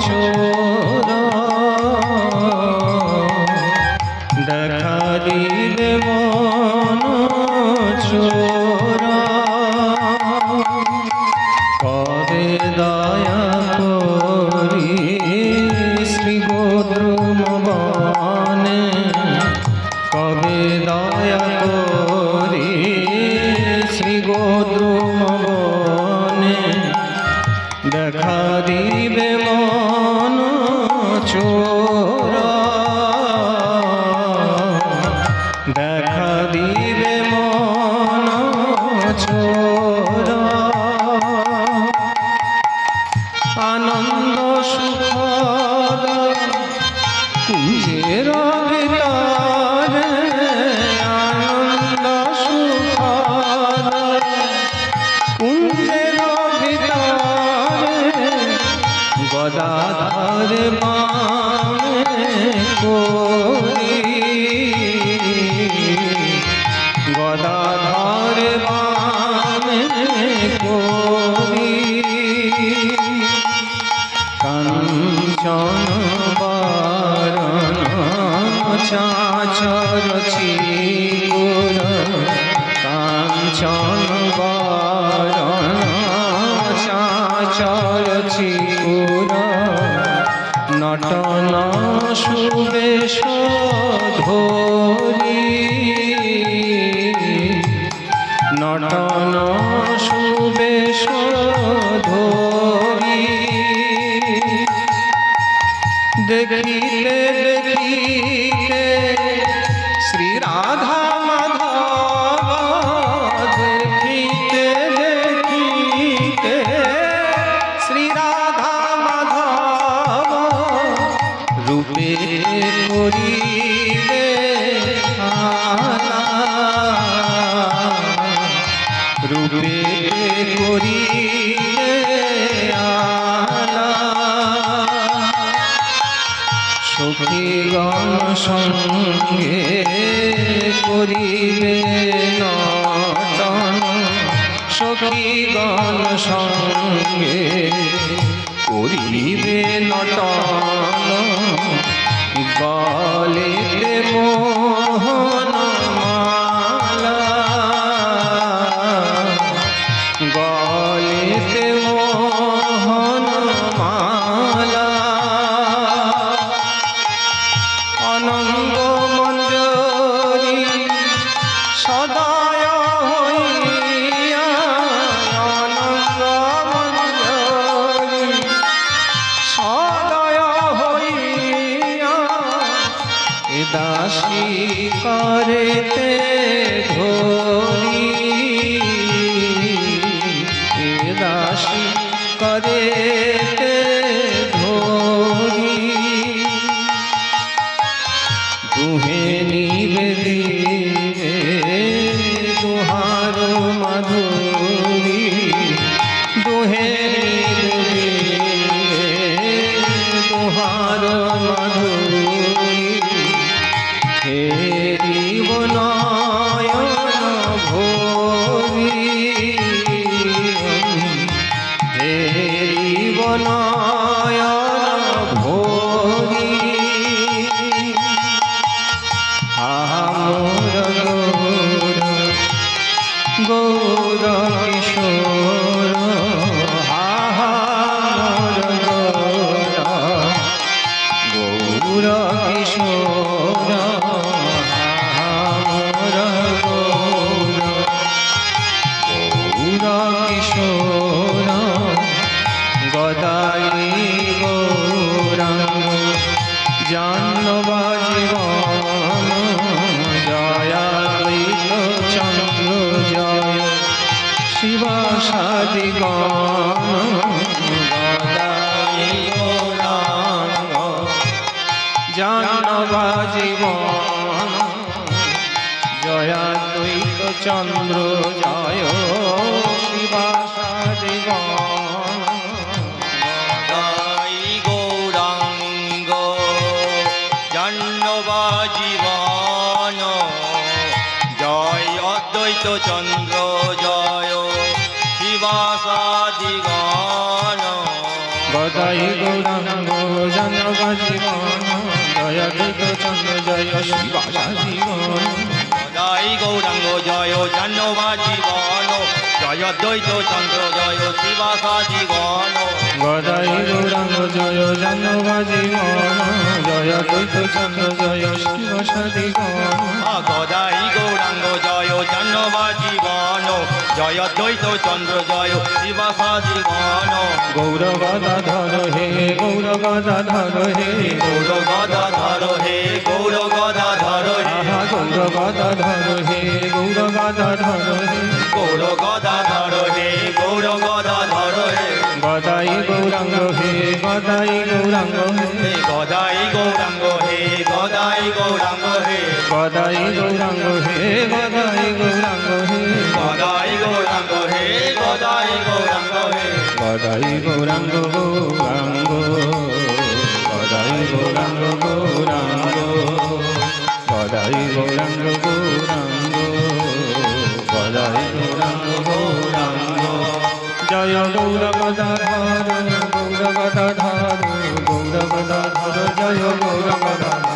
চোর দেখা দিলে মন চোর কবে দয়া করি শ্রী গোদ্রুম বনে কবে দয়া করি শ্রী গোদ্রুম বনে দেখা দিবে মন চোর দেখা দিবে মন চোর আনন্দ সুখদ কুঞ্জের ভিতরে আনন্দ সুখদ কুঞ্জের ভিতরে গদাধর বামে করি গদাধর বামে করি কাঞ্চন বরণ চাচর চিগুর কাঞ্চন বরণ চাচর চিগুর নটন সুবেশ ধরি নটন সুবেশ ধরি দেখিতে দেখিতে শ্রী রাধা মাধব দেখিতে দেখিতে শ্রী রাধা মাধব রূপে করিবে আলা রূপে করিবে আলা সখীগণ সঙ্গে করিবে নটন সখীগণ সঙ্গে করিবে নটন গলিতে মোহন মালা গলিতে মোহন মালা অনঙ্গ মঞ্জরি সদয় হইয়া অনঙ্গ মঞ্জরি সদয় হইয়া এ দাসী করেতে ধরি এ দাসী করেতে ধরি দুহে নিবেদিবে দুহার মাধুরী দুহে নিবেদিবে দুহার মাধুরী হেরিব নয়ন ভরি হেরিব নয়ন ভরি মোর গৌর কিশোর মোর গৌর কিশোর মোর গৌর কিশোর গদাই গৌরাঙ্গ জাহ্নবা জীবন জয়াদ্বৈত চন্দ্র জয় শিবাসাদিগণ গদাই গৌরাঙ্গ জাহ্নবা জীবন জয়াদ্বৈত চন্দ্র জয় শিবাসাদিগণ গদাই গৌরাঙ্গ জাহ্নবা জীবন জয় অদ্বৈত চন্দ্র জয় শিবাসাদিগণ গদাই গৌরাঙ্গ জানব জীবন জয় দ্বৈত চন্দ্র জয় শিবাসা জীবন গদাই গৌরাঙ্গ জয় জাহ্নবা জীবন জয় দ্বৈত চন্দ্র জয় শিবাসা জীবন গদাই গৌরাঙ্গ জয় জানব জীবন জয় দ্বৈত চন্দ্র জয় শিবাসা জীবন গদাই গৌরাঙ্গ জয় জাহ্নবা জীবন জয় দ্বৈত চন্দ্র জয় শিবাসা জীবন গৌর গদাধর হে গৌর গদাধর হে গৌর গদাধর হে গৌর গদাধর হে আহা গৌর গদাধর হে গৌর গদাধর হে গৌর গদাধর হে গৌর গদাধর হে গদাই গৌরাঙ্গ হে গদাই গৌরাঙ্গ হে গদাই গৌরাঙ্গ হে গদাই গৌরাঙ্গ হে গদাই গৌরাঙ্গ হে গদাই গৌরাঙ্গ হে গদাই গৌরাঙ্গ হে গদাই গৌরাঙ্গ হে গদাই গৌরাঙ্গ গৌরাঙ্গ গদাই গৌরাঙ্গ গৌরাঙ্গ গদাই গৌরাঙ্গ গৌরাঙ্গ গদাই গৌরাঙ্গ গৌরাঙ্গ জয় গৌর গদাধর গৌর গদাধর গৌর গদাধর জয় গৌর গদাধর